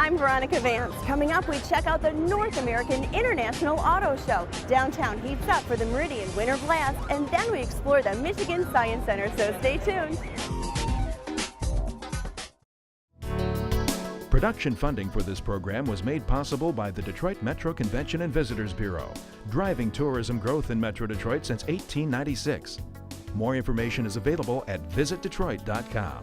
I'm Veronica Vance. Coming up, we check out the North American International Auto Show. Downtown heats up for the Meridian Winter Blast, and then we explore the Michigan Science Center, so stay tuned. Production funding for this program was made possible by the Detroit Metro Convention and Visitors Bureau, driving tourism growth in Metro Detroit since 1896. More information is available at visitdetroit.com.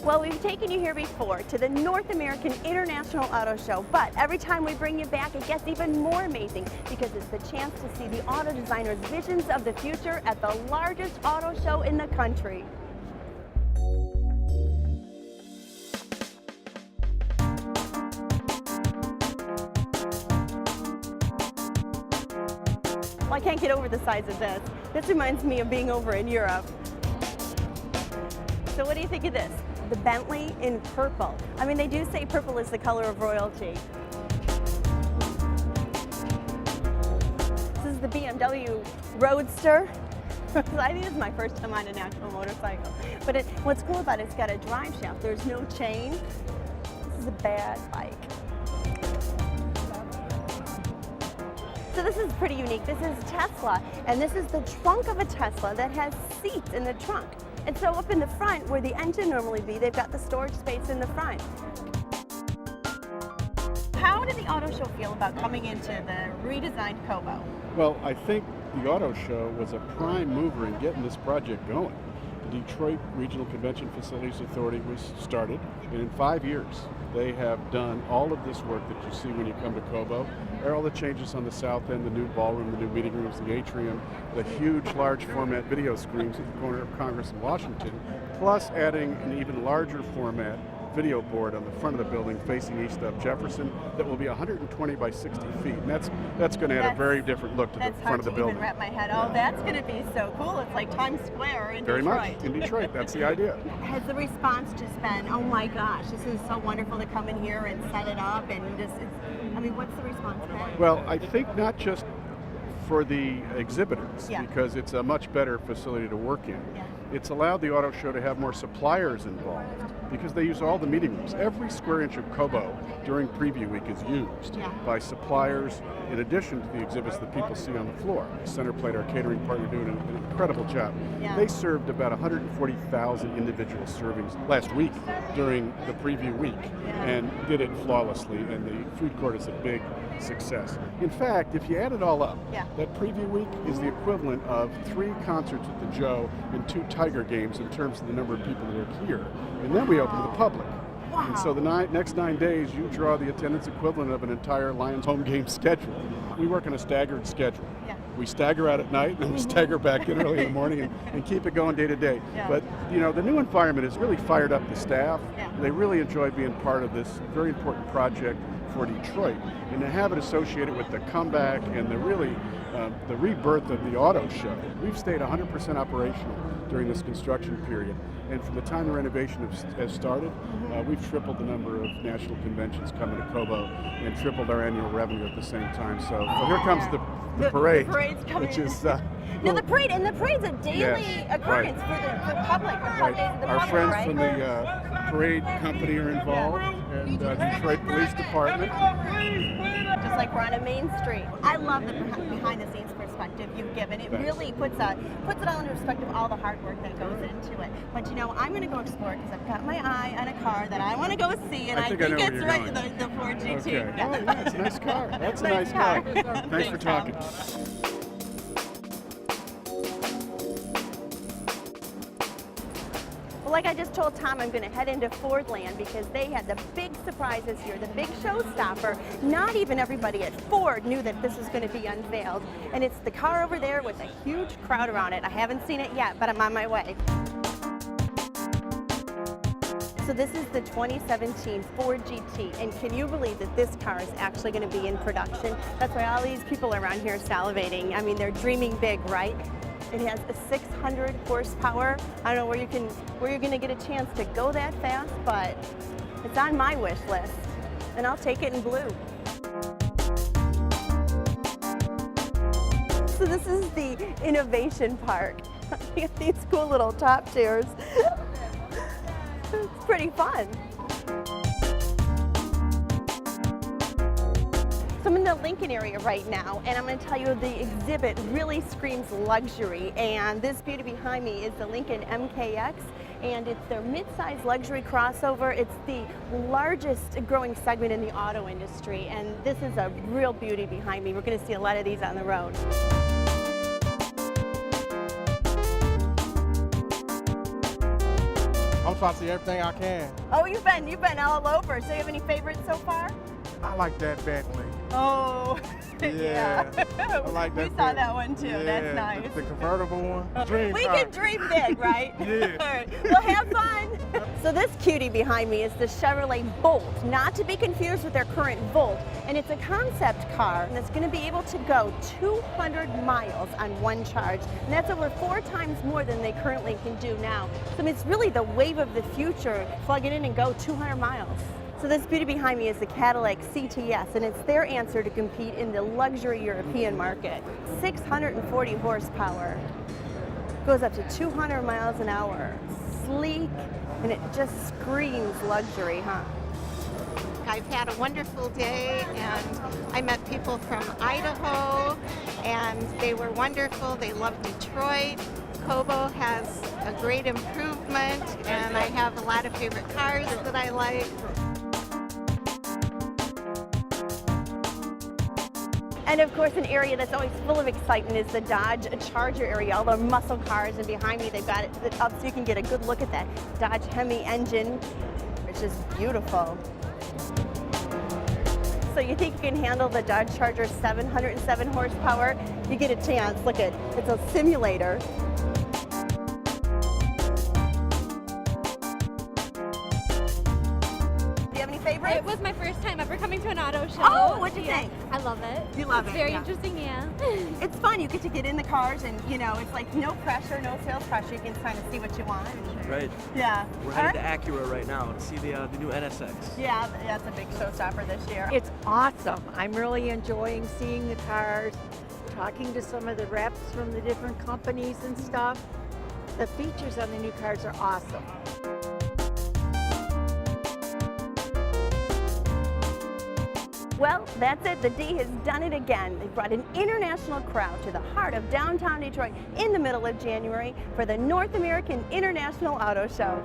Well, we've taken you here before to the North American International Auto Show, but every time we bring you back, it gets even more amazing because it's the chance to see the auto designers' visions of the future at the largest auto show in the country. Well, I can't get over the size of this. This reminds me of being over in Europe. So what do you think of this? The Bentley in purple. I mean, they do say purple is the color of royalty. This is the BMW Roadster. I think this is my first time on an actual motorcycle. But what's cool about it, it's got a drive shaft. There's no chain. This is a bad bike. So this is pretty unique. This is Tesla, and this is the trunk of a Tesla that has seats in the trunk. And so up in the front, where the engine normally be, they've got the storage space in the front. How did the auto show feel about coming into the redesigned Kobo? Well, I think the auto show was a prime mover in getting this project going. The Detroit Regional Convention Facilities Authority was started, and in 5 years, they have done all of this work that you see when you come to Kobo. There are all the changes on the south end, the new ballroom, the new meeting rooms, the atrium, the huge large format video screens at the corner of Congress and Washington, plus adding an even larger format video board on the front of the building facing east up Jefferson that will be 120 by 60 feet. And that's going to add a very different look to the front of the building. That's hard to even wrap my head. Oh, that's going to be so cool. It's like Times Square in Detroit. Very much. In Detroit. That's the idea. Has the response just been, oh my gosh, this is so wonderful to come in here and set it up, and just, I mean, what's the response been? Well, I think not just for the exhibitors, because it's a much better facility to work in. It's allowed the auto show to have more suppliers involved because they use all the meeting rooms. Every square inch of Kobo during preview week is used by suppliers in addition to the exhibits that people see on the floor. Centerplate, our catering partner, doing an incredible job. They served about 140,000 individual servings last week during the preview week and did it flawlessly, and the food court is a big success. In fact, if you add it all up, that preview week is the equivalent of 3 concerts at the Joe and 2 Tiger games in terms of the number of people that are here. And then we open to the public. And so the next 9 days, you draw the attendance equivalent of an entire Lions home game schedule. We work on a staggered schedule. We stagger out at night, and then we stagger back in early in the morning and keep it going day to day. But, you know, the new environment has really fired up the staff. They really enjoy being part of this very important project for Detroit, and to have it associated with the comeback and the really the rebirth of the auto show. We've stayed 100% operational during this construction period, and from the time the renovation has started, we've tripled the number of national conventions coming to Kobo and tripled our annual revenue at the same time. So here comes the parade, which is now the parade's a daily occurrence for the public. Our friends from the parade company are involved, and Detroit Police Department. Just like we're on a main street. I love the behind-the-scenes perspective you've given. It really puts it all into perspective, all the hard work that goes into it. But you know, I'm going to go explore because I've got my eye on a car that I want to go see, and I think it's right, the Ford GT. Okay. Oh, yeah, it's a nice car. That's a nice car. Thanks for talking. Well, like I just told Tom, I'm going to head into Fordland because they had the big surprises here, the big showstopper. Not even everybody at Ford knew that this was going to be unveiled. And it's the car over there with a huge crowd around it. I haven't seen it yet, but I'm on my way. So this is the 2017 Ford GT, and can you believe that this car is actually going to be in production? That's why all these people around here are salivating. I mean, they're dreaming big, right? It has a 600 horsepower. I don't know where you're going to get a chance to go that fast, but it's on my wish list, and I'll take it in blue. So this is the innovation park. You got these cool little top chairs. It's pretty fun. So I'm in the Lincoln area right now, and I'm going to tell you the exhibit really screams luxury. And this beauty behind me is the Lincoln MKX, and it's their mid-size luxury crossover. It's the largest growing segment in the auto industry, and this is a real beauty behind me. We're going to see a lot of these on the road. I'm trying to see everything I can. Oh, you've been all over. So you have any favorites so far? I like that Bentley. Oh, Yeah. I like that. We saw that one too. Yeah, That's nice. The convertible one. Dream We car. can dream big, right? Yeah. All right. Well, have fun. So this cutie behind me is the Chevrolet Bolt, not to be confused with their current Volt. And it's a concept car that's going to be able to go 200 miles on one charge. And that's over 4 times more than they currently can do now. So I mean, it's really the wave of the future. Plug it in and go 200 miles. So this beauty behind me is the Cadillac CTS, and it's their answer to compete in the luxury European market. 640 horsepower, goes up to 200 miles an hour. Sleek, and it just screams luxury, huh? I've had a wonderful day, and I met people from Idaho, and they were wonderful. They love Detroit. Kobo has a great improvement, and I have a lot of favorite cars that I like. And of course, an area that's always full of excitement is the Dodge Charger area. All the muscle cars, and behind me they've got it up so you can get a good look at that Dodge Hemi engine. It's just beautiful. So you think you can handle the Dodge Charger 707 horsepower? You get a chance. Look at it's a simulator. Favorites? It was my first time ever coming to an auto show. Oh, what'd you Yeah, think? I love it. You love It's it, very yeah. interesting, yeah. It's fun. You get to get in the cars, and you know, it's like no pressure, no sales pressure. You can kind of see what you want. Right. Yeah. We're All headed right. to Acura right now to see the new NSX. Yeah, that's a big showstopper this year. It's awesome. I'm really enjoying seeing the cars, talking to some of the reps from the different companies and stuff. The features on the new cars are awesome. Well, that's it. The D has done it again. They brought an international crowd to the heart of downtown Detroit in the middle of January for the North American International Auto Show.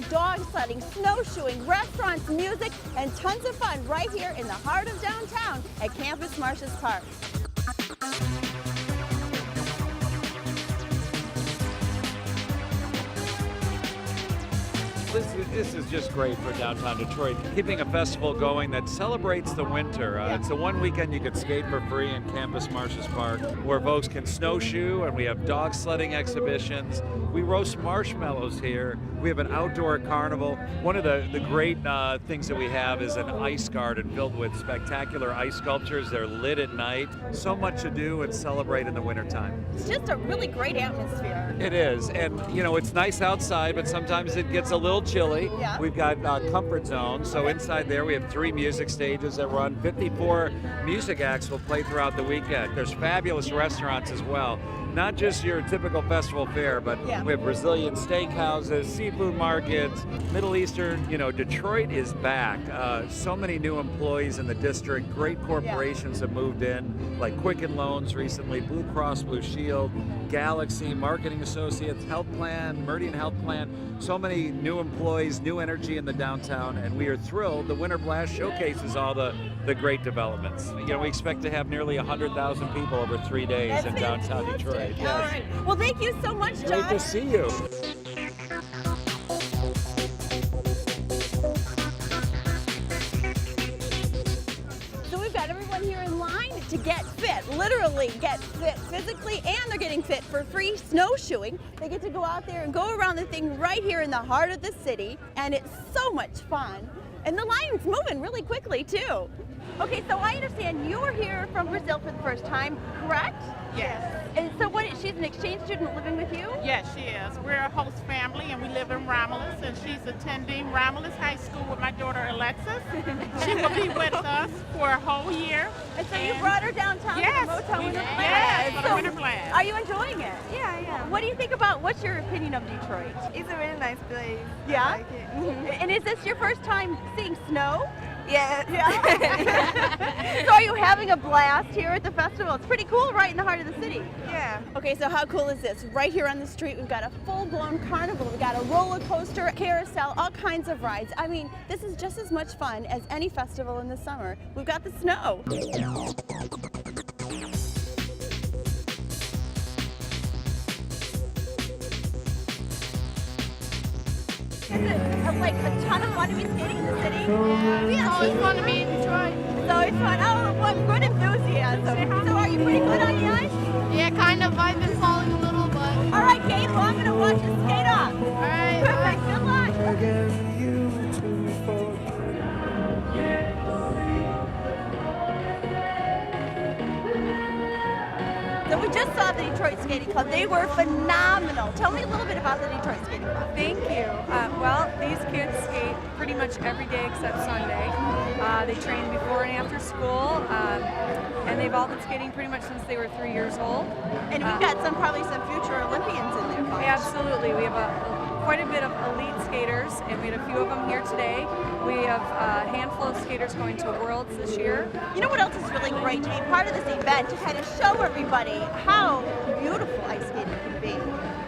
dog sledding, snowshoeing, restaurants, music, and tons of fun right here in the heart of downtown at Campus Martius Park. This is just great for downtown Detroit, keeping a festival going that celebrates the winter. It's the one weekend you could skate for free in Campus Martius Park, where folks can snowshoe, and we have dog sledding exhibitions. We roast marshmallows here. We have an outdoor carnival. One of the great things that we have is an ice garden filled with spectacular ice sculptures. They're lit at night. So much to do and celebrate in the wintertime. It's just a really great atmosphere. It is, and you know, it's nice outside, but sometimes it gets a little chilly. Yeah. We've got comfort zones, so inside there we have 3 music stages that run. 54 music acts will play throughout the weekend. There's fabulous restaurants as well. Not just your typical festival fare, but we have Brazilian steakhouses, seafood markets, Middle Eastern. You know, Detroit is back. So many new employees in the district. Great corporations have moved in, like Quicken Loans recently, Blue Cross Blue Shield, Galaxy, Marketing Associates, Health Plan, Meridian Health Plan. So many new employees, new energy in the downtown, and we are thrilled. The Winter Blast showcases all the great developments. You know, we expect to have nearly 100,000 people over 3 days in downtown Detroit. All right. Well, thank you so much, John. Great to see you. So we've got everyone here in line to get fit, literally get fit physically, and they're getting fit for free snowshoeing. They get to go out there and go around the thing right here in the heart of the city, and it's so much fun. And the line's moving really quickly, too. Okay, so I understand you're here from Brazil for the first time, correct? Yes. And so she's an exchange student living with you? Yes, she is. We're a host family, and we live in Romulus, and she's attending Romulus High School with my daughter Alexis. She will be with us for a whole year. And so you brought her downtown yes, to the Motown Winter Blast? Yes, for the So Winter Blast. are you enjoying it? Yeah, I am. What do you think what's your opinion of Detroit? It's a really nice place. Yeah? I like it. And is this your first time seeing snow? Yes. Yeah. So are you having a blast here at the festival? It's pretty cool right in the heart of the city. Yeah. Okay, so how cool is this? Right here on the street, we've got a full-blown carnival. We've got a roller coaster, carousel, all kinds of rides. I mean, this is just as much fun as any festival in the summer. We've got the snow. Is it like a ton of fun to be skating in the city? Yeah. It's always fun to be in Detroit. It's always fun. Oh, what good enthusiasm. So are you pretty good on the ice? Yeah, kind of. I've been falling a little, but. All right, Kate, well, I'm going to watch you skate off. All right. Perfect. Good luck. So we just saw the Detroit Skating Club. They were phenomenal. Tell me a little bit about the Detroit Skating Club. Thank you. Well, these kids skate pretty much every day except Sunday. They train before and after school, and they've all been skating pretty much since they were 3 years old. And we've got probably some future Olympians in there, folks. Absolutely. We have quite a bit of elite skaters, and we had a few of them here today. We have a handful of skaters going to Worlds this year. You know what else is really great? To be part of this event, to kind of show everybody how beautiful ice skating can be.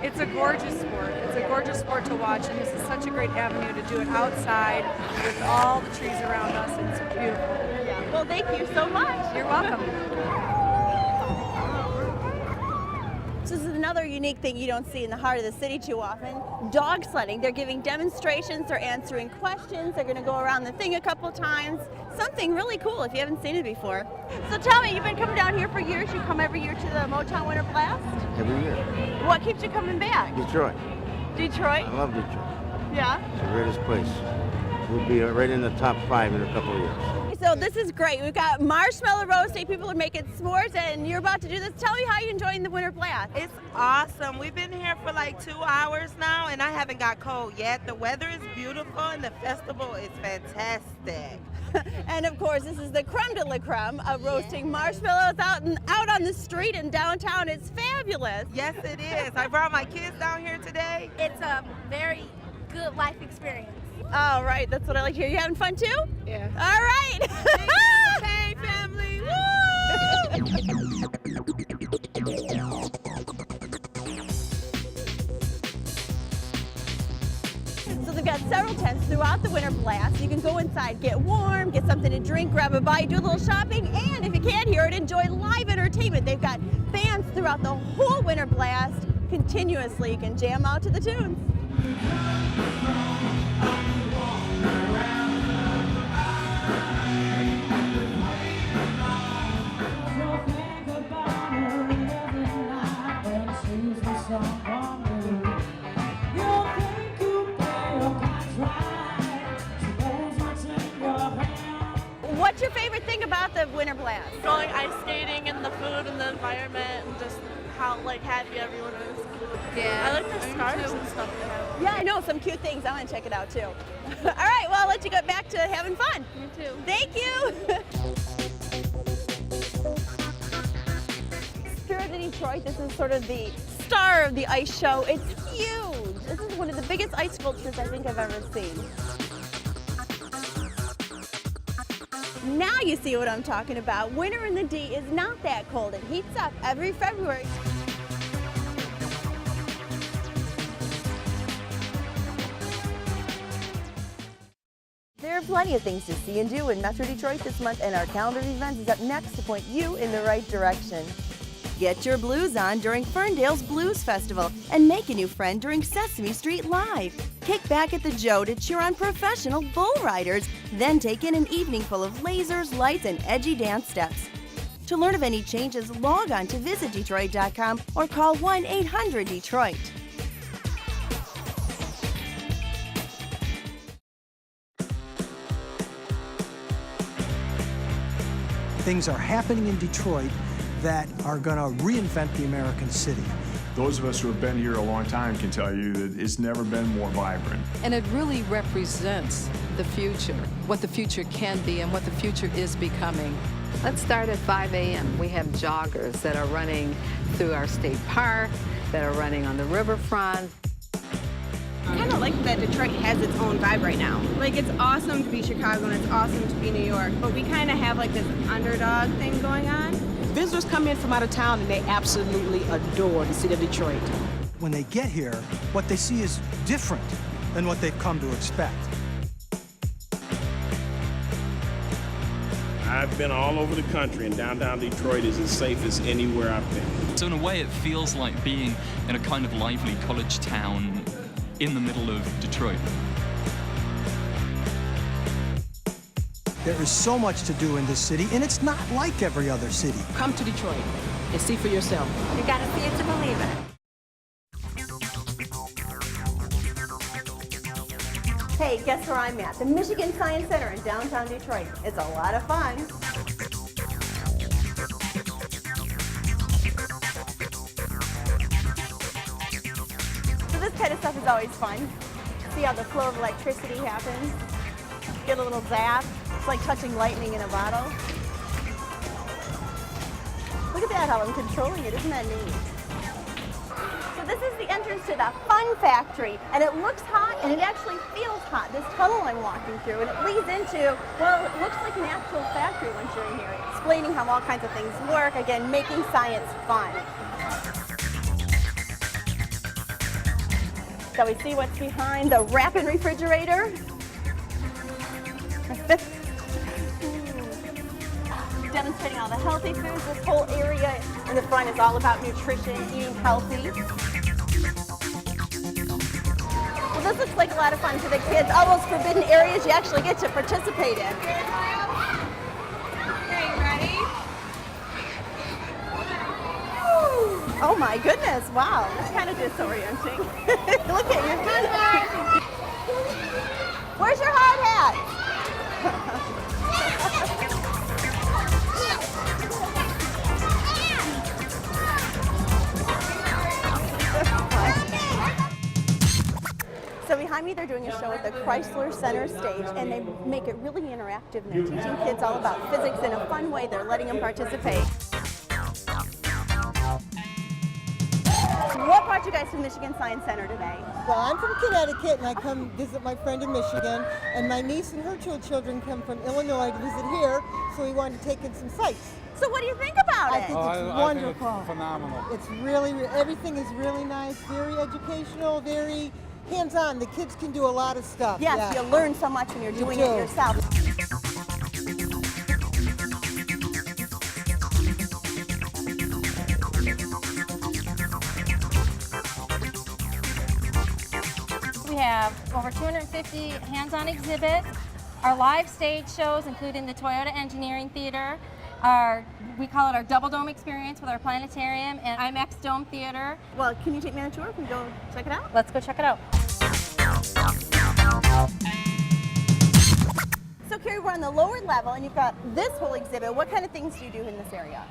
It's a gorgeous sport. It's a gorgeous sport to watch, and this is such a great avenue to do it outside with all the trees around us. It's beautiful. Yeah. Well, thank you so much. You're welcome. So this is another unique thing you don't see in the heart of the city too often. Dog sledding. They're giving demonstrations, they're answering questions, they're going to go around the thing a couple times. Something really cool if you haven't seen it before. So tell me, you've been coming down here for years. You come every year to the Motown Winter Blast? Every year. What keeps you coming back? Detroit. Detroit? I love Detroit. Yeah? It's the greatest place. We'll be right in the top 5 in a couple of years. So this is great. We've got marshmallow roasting. People are making s'mores, and you're about to do this. Tell me how you're enjoying the Winter Blast. It's awesome. We've been here for like 2 hours now, and I haven't got cold yet. The weather is beautiful, and the festival is fantastic. And of course, this is the creme de la creme of roasting marshmallows out on the street in downtown. It's fabulous. Yes, it is. I brought my kids down here today. It's a very good life experience. All right, that's what I like to hear. You having fun too? Yeah. All right. Hey, family. So they've got several tents throughout the Winter Blast. You can go inside, get warm, get something to drink, grab a bite, do a little shopping, and if you can't hear it, enjoy live entertainment. They've got bands throughout the whole Winter Blast continuously. You can jam out to the tunes. What's your favorite thing about the Winter Blast? Going ice skating and the food and the environment and just how like happy everyone is. Yeah. I like the scarves and stuff they have. Yeah, I know, some cute things. I want to check it out too. All right, well, I'll let you get back to having fun. Me too. Thank you. Spirit of Detroit, this is sort of the star of the ice show. It's huge. This is one of the biggest ice sculptures I think I've ever seen. Now you see what I'm talking about. Winter in the D is not that cold. It heats up every February. There are plenty of things to see and do in Metro Detroit this month, and our calendar of events is up next to point you in the right direction. Get your blues on during Ferndale's Blues Festival and make a new friend during Sesame Street Live. Kick back at the Joe to cheer on professional bull riders, then take in an evening full of lasers, lights, and edgy dance steps. To learn of any changes, log on to visitdetroit.com or call 1-800-DETROIT. Things are happening in Detroit that are going to reinvent the American city. Those of us who have been here a long time can tell you that it's never been more vibrant. And it really represents the future, what the future can be and what the future is becoming. Let's start at 5 a.m. We have joggers that are running through our state park, that are running on the riverfront. I kind of like that Detroit has its own vibe right now. Like, it's awesome to be Chicago and it's awesome to be New York, but we kind of have like this underdog thing going on. Visitors come in from out of town and they absolutely adore the city of Detroit. When they get here, what they see is different than what they've come to expect. I've been all over the country, and downtown Detroit is as safe as anywhere I've been. So in a way, it feels like being in a kind of lively college town in the middle of Detroit. There is so much to do in this city, and it's not like every other city. Come to Detroit and see for yourself. You gotta see it to believe it. Hey, guess where I'm at? The Michigan Science Center in downtown Detroit. It's a lot of fun. So this kind of stuff is always fun. See how the flow of electricity happens? Get a little zap. It's like touching lightning in a bottle. Look at that, how I'm controlling it. Isn't that neat? So this is the entrance to the Fun Factory, and it looks hot, and it actually feels hot, this tunnel I'm walking through, and it leads into, well, it looks like an actual factory once you're in here, explaining how all kinds of things work, again, making science fun. So we see what's behind the Rapid refrigerator. Demonstrating all the healthy foods. This whole area in the front is all about nutrition, eating healthy. Well, this looks like a lot of fun for the kids. All those forbidden areas you actually get to participate in. Okay, ready? Oh my goodness, wow. That's kind of disorienting. Look at your head. Where's your hard hat? So behind me, they're doing a show at the Chrysler Center stage, and they make it really interactive, and they're teaching kids all about physics in a fun way. They're letting them participate. What brought you guys to Michigan Science Center today? Well, I'm from Connecticut, and I come visit my friend in Michigan, and my niece and her two children come from Illinois to visit here, so we wanted to take in some sights. So what do you think about it? I think it's wonderful. I think it's phenomenal. It's really, everything is really nice, very educational, very hands-on. The kids can do a lot of stuff. Yes, yeah. you learn so much when you're You doing do. it yourself. We have over 250 hands-on exhibits. Our live stage shows, including the Toyota Engineering Theater, we call it our Double Dome experience with our planetarium and IMAX Dome Theater. Well, can you take me on a tour? Can we go check it out? Let's go check it out. So Carrie, we're on the lower level and you've got this whole exhibit. What kind of things do you do in this area?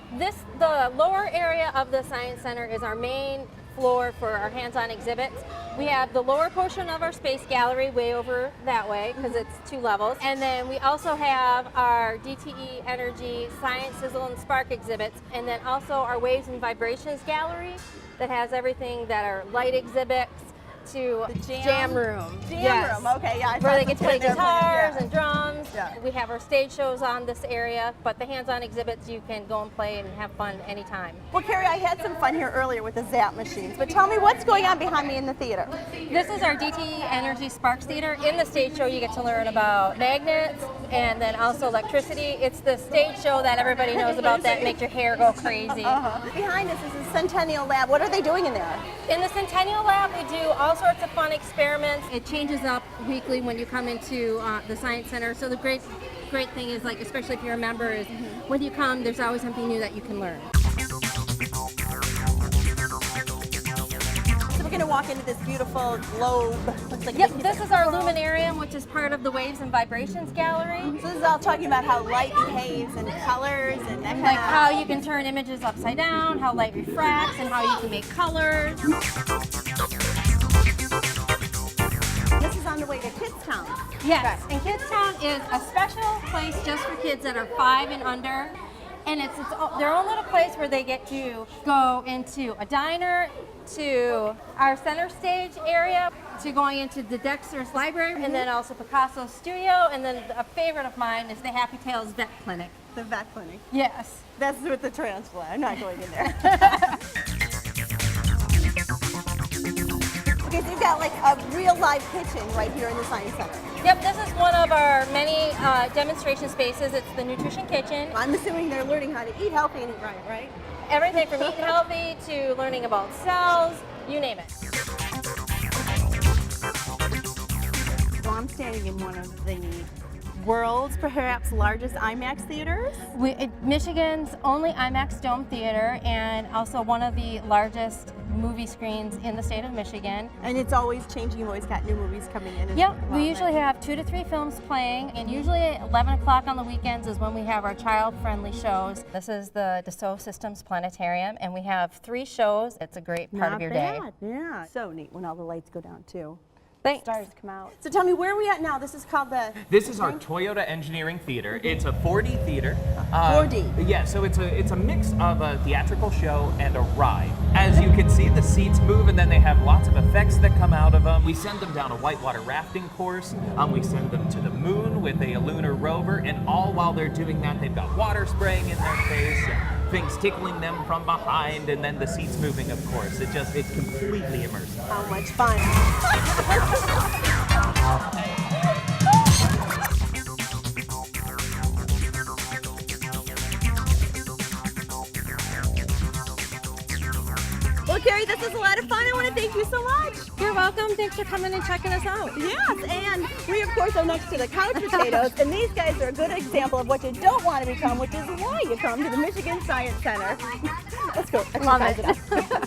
The lower area of the Science Center is our main floor for our hands-on exhibits. We have the lower portion of our space gallery way over that way because it's 2 levels. And then we also have our DTE Energy Science, Sizzle, and Spark exhibits. And then also our Waves and Vibrations gallery that has everything that are light exhibits to the jam room. Jam room, okay, yeah. Where they can play guitars and drums. Yeah. We have our stage shows on this area, but the hands-on exhibits you can go and play and have fun anytime. Well, Carrie, I had some fun here earlier with the Zap machines, but tell me what's going on behind me in the theater? This is our DTE Energy Sparks Theater. In the stage show, you get to learn about magnets and then also electricity. It's the stage show that everybody knows about that make your hair go crazy. Behind us is the Centennial Lab. What are they doing in there? In the Centennial Lab, we do all sorts of fun experiments. It changes up weekly when you come into the Science Center. So the great thing is, like, especially if you're a member, is when you come, there's always something new that you can learn. So we're going to walk into this beautiful globe. Looks like This is our luminarium, which is part of the Waves and Vibrations gallery. So this is all talking about how light behaves and colors and that kind like of... how you can turn images upside down, how light refracts, and how you can make colors. This is on the way to Kids Town. Yes, and Kids Town is a special place just for kids that are 5 and under. And it's their own little place where they get to go into a diner, to our center stage area, to going into the Dexter's Library, and then also Picasso's studio, and then a favorite of mine is the Happy Tales Vet Clinic. The vet clinic. Yes. That's with the tarantula. I'm not going in there. Okay, so you've got like a real live kitchen right here in the Science Center. Yep, this is one of our many demonstration spaces. It's the Nutrition Kitchen. I'm assuming they're learning how to eat healthy and eat right? Everything from eating healthy to learning about cells, you name it. So I'm standing in one of the world's perhaps largest IMAX theaters. Michigan's only IMAX Dome Theater, and also one of the largest movie screens in the state of Michigan. And it's always changing. You've always got new movies coming in. Yep, we usually have 2 to 3 films playing, and usually at 11 o'clock on the weekends is when we have our child-friendly shows. This is the Dassault Systems Planetarium, and we have 3 shows. It's a great part of your day. Yeah, so neat when all the lights go down too. Thanks. Stars come out. So tell me, where are we at now? This is called the... This is our Toyota Engineering Theater. It's a 4D theater. 4D? Yeah, so it's a mix of a theatrical show and a ride. As you can see, the seats move, and then they have lots of effects that come out of them. We send them down a whitewater rafting course. We send them to the moon with a lunar rover, and all while they're doing that, they've got water spraying in their face, and things tickling them from behind, and then the seats moving, of course. It's completely immersive. How much fun. Well, Carrie, this is a lot of fun. I want to thank you so much. You're welcome. Thanks for coming and checking us out. Yes, and we, of course, are next to the couch potatoes, and these guys are a good example of what you don't want to become, which is why you come to the Michigan Science Center. Let's go. Love Exercise it.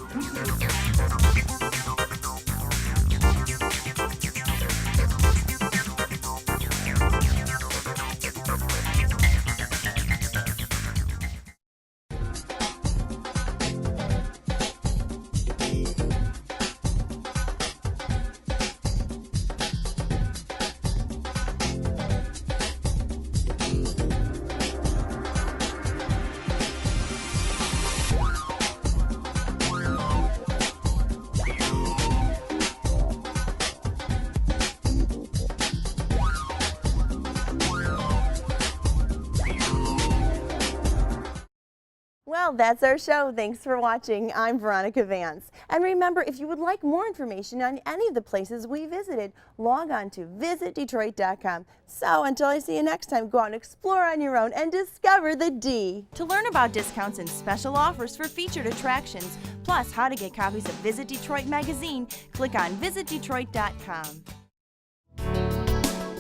Well, that's our show. Thanks for watching. I'm Veronica Vance. And remember, if you would like more information on any of the places we visited, log on to visitdetroit.com. So until I see you next time, go out and explore on your own and discover the D. To learn about discounts and special offers for featured attractions, plus how to get copies of Visit Detroit magazine, click on visitdetroit.com.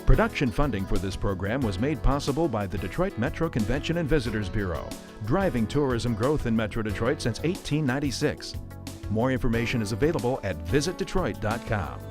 Production funding for this program was made possible by the Detroit Metro Convention and Visitors Bureau, driving tourism growth in Metro Detroit since 1896. More information is available at visitdetroit.com.